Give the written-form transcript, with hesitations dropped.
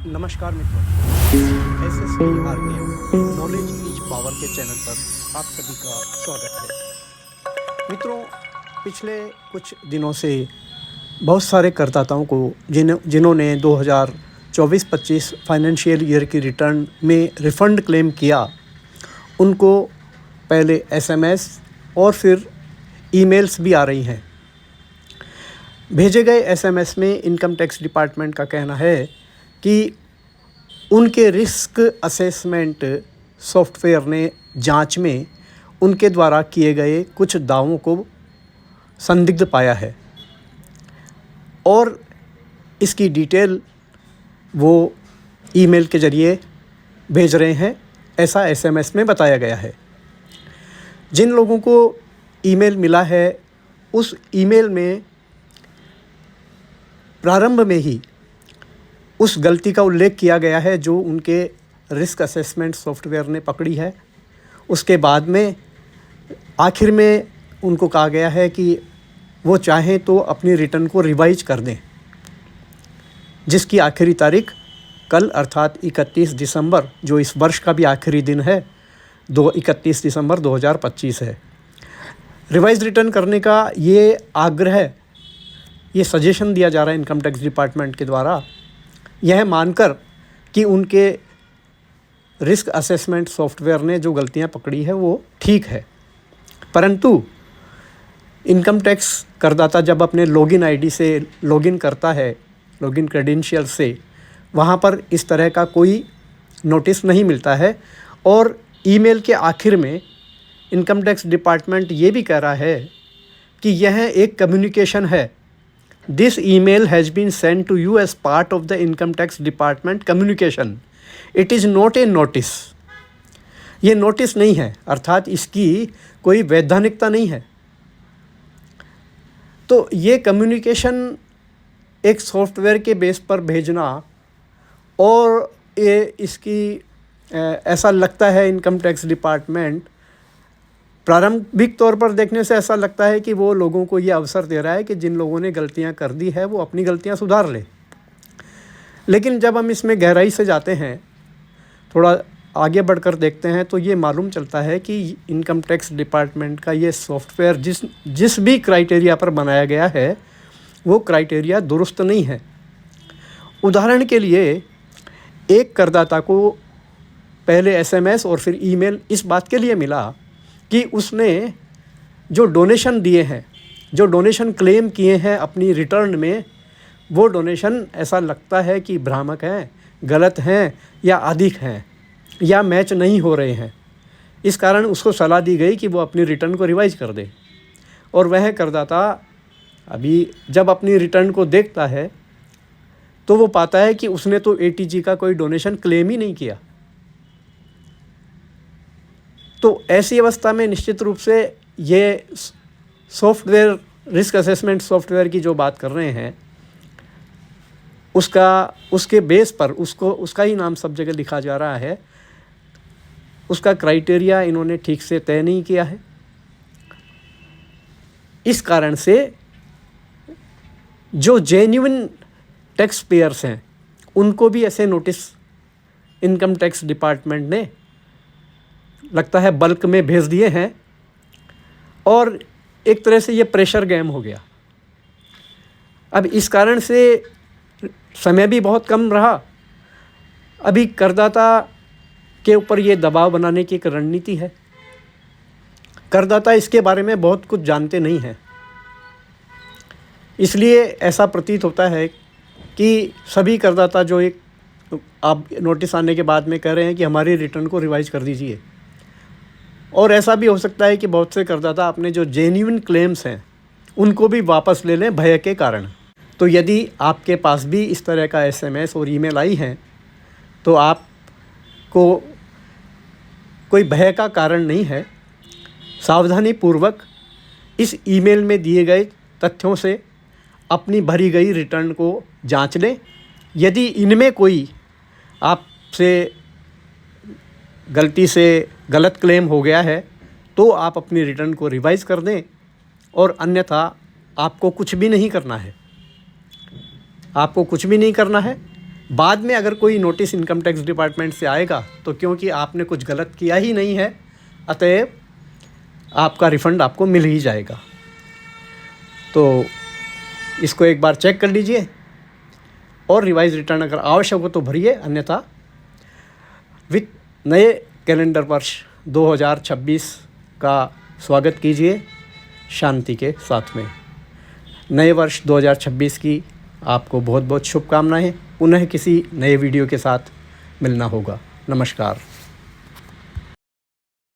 नमस्कार मित्रों, SSTRPM knowledge is power के चैनल पर आप सभी का स्वागत है। मित्रों, पिछले कुछ दिनों से बहुत सारे करदाताओं को जिन्होंने 2024-25 फाइनेंशियल ईयर की रिटर्न में रिफ़ंड क्लेम किया, उनको पहले SMS और फिर ईमेल्स भी आ रही हैं। भेजे गए SMS में इनकम टैक्स डिपार्टमेंट का कहना है कि उनके रिस्क असेसमेंट सॉफ्टवेयर ने जांच में उनके द्वारा किए गए कुछ दावों को संदिग्ध पाया है और इसकी डिटेल वो ईमेल के ज़रिए भेज रहे हैं, ऐसा SMS में बताया गया है। जिन लोगों को ईमेल मिला है, उस ईमेल में प्रारंभ में ही उस गलती का उल्लेख किया गया है जो उनके रिस्क असेसमेंट सॉफ्टवेयर ने पकड़ी है। उसके बाद में आखिर में उनको कहा गया है कि वो चाहें तो अपनी रिटर्न को रिवाइज कर दें, जिसकी आखिरी तारीख कल अर्थात 31 दिसंबर, जो इस वर्ष का भी आखिरी दिन है, 31 दिसंबर 2025 है। रिवाइज रिटर्न करने का ये आग्रह, ये सजेशन दिया जा रहा है इनकम टैक्स डिपार्टमेंट के द्वारा, यह मानकर कि उनके रिस्क असेसमेंट सॉफ्टवेयर ने जो गलतियां पकड़ी है वो ठीक है। परंतु इनकम टैक्स करदाता जब अपने लॉगिन आईडी से लॉगिन करता है, लॉगिन क्रेडेंशियल से, वहाँ पर इस तरह का कोई नोटिस नहीं मिलता है और ईमेल के आखिर में इनकम टैक्स डिपार्टमेंट ये भी कह रहा है कि यह एक कम्युनिकेशन है। This email has been sent to you as part of the income tax department communication. It is not a notice. ये नोटिस नहीं है, अर्थात इसकी कोई वैधानिकता नहीं है। तो ये कम्युनिकेशन एक सॉफ्टवेयर के बेस पर भेजना, और ये इसकी ऐसा लगता है इनकम टैक्स डिपार्टमेंट प्रारंभिक तौर पर देखने से ऐसा लगता है कि वो लोगों को ये अवसर दे रहा है कि जिन लोगों ने गलतियां कर दी है वो अपनी गलतियां सुधार ले। लेकिन जब हम इसमें गहराई से जाते हैं, थोड़ा आगे बढ़कर देखते हैं, तो ये मालूम चलता है कि इनकम टैक्स डिपार्टमेंट का ये सॉफ्टवेयर जिस भी क्राइटेरिया पर बनाया गया है वो क्राइटेरिया दुरुस्त नहीं है। उदाहरण के लिए, एक करदाता को पहले SMS और फिर ईमेल इस बात के लिए मिला कि उसने जो डोनेशन दिए हैं, जो डोनेशन क्लेम किए हैं अपनी रिटर्न में, वो डोनेशन ऐसा लगता है कि भ्रामक हैं, गलत हैं या अधिक हैं या मैच नहीं हो रहे हैं। इस कारण उसको सलाह दी गई कि वो अपनी रिटर्न को रिवाइज कर दे। और वह करदाता अभी जब अपनी रिटर्न को देखता है तो वो पाता है कि उसने तो ATG का कोई डोनेशन क्लेम ही नहीं किया। तो ऐसी अवस्था में निश्चित रूप से ये सॉफ्टवेयर, रिस्क असेसमेंट सॉफ्टवेयर की जो बात कर रहे हैं, उसके बेस पर उसका ही नाम सब जगह लिखा जा रहा है, उसका क्राइटेरिया इन्होंने ठीक से तय नहीं किया है। इस कारण से जो जेन्युइन टैक्स पेयर्स हैं उनको भी ऐसे नोटिस इनकम टैक्स डिपार्टमेंट ने लगता है बल्क में भेज दिए हैं और एक तरह से ये प्रेशर गेम हो गया। अब इस कारण से समय भी बहुत कम रहा। अभी करदाता के ऊपर ये दबाव बनाने की एक रणनीति है। करदाता इसके बारे में बहुत कुछ जानते नहीं हैं, इसलिए ऐसा प्रतीत होता है कि सभी करदाता जो एक आप नोटिस आने के बाद में कह रहे हैं कि हमारी रिटर्न को रिवाइज कर दीजिए, और ऐसा भी हो सकता है कि बहुत से करदाता अपने जो जेन्युइन क्लेम्स हैं उनको भी वापस ले लें भय के कारण। तो यदि आपके पास भी इस तरह का SMS और ईमेल आई हैं तो आपको कोई भय का कारण नहीं है। सावधानीपूर्वक इस ईमेल में दिए गए तथ्यों से अपनी भरी गई रिटर्न को जांच लें। यदि इनमें कोई आपसे गलती से गलत क्लेम हो गया है तो आप अपनी रिटर्न को रिवाइज़ कर दें, और अन्यथा आपको कुछ भी नहीं करना है। आपको कुछ भी नहीं करना है। बाद में अगर कोई नोटिस इनकम टैक्स डिपार्टमेंट से आएगा तो क्योंकि आपने कुछ गलत किया ही नहीं है, अतएव आपका रिफ़ंड आपको मिल ही जाएगा। तो इसको एक बार चेक कर लीजिए और रिवाइज रिटर्न अगर आवश्यक हो तो भरिए, अन्यथा विथ नए कैलेंडर वर्ष 2026 का स्वागत कीजिए शांति के साथ में। नए वर्ष 2026 की आपको बहुत बहुत शुभकामनाएं। पुनः किसी नए वीडियो के साथ मिलना होगा। नमस्कार।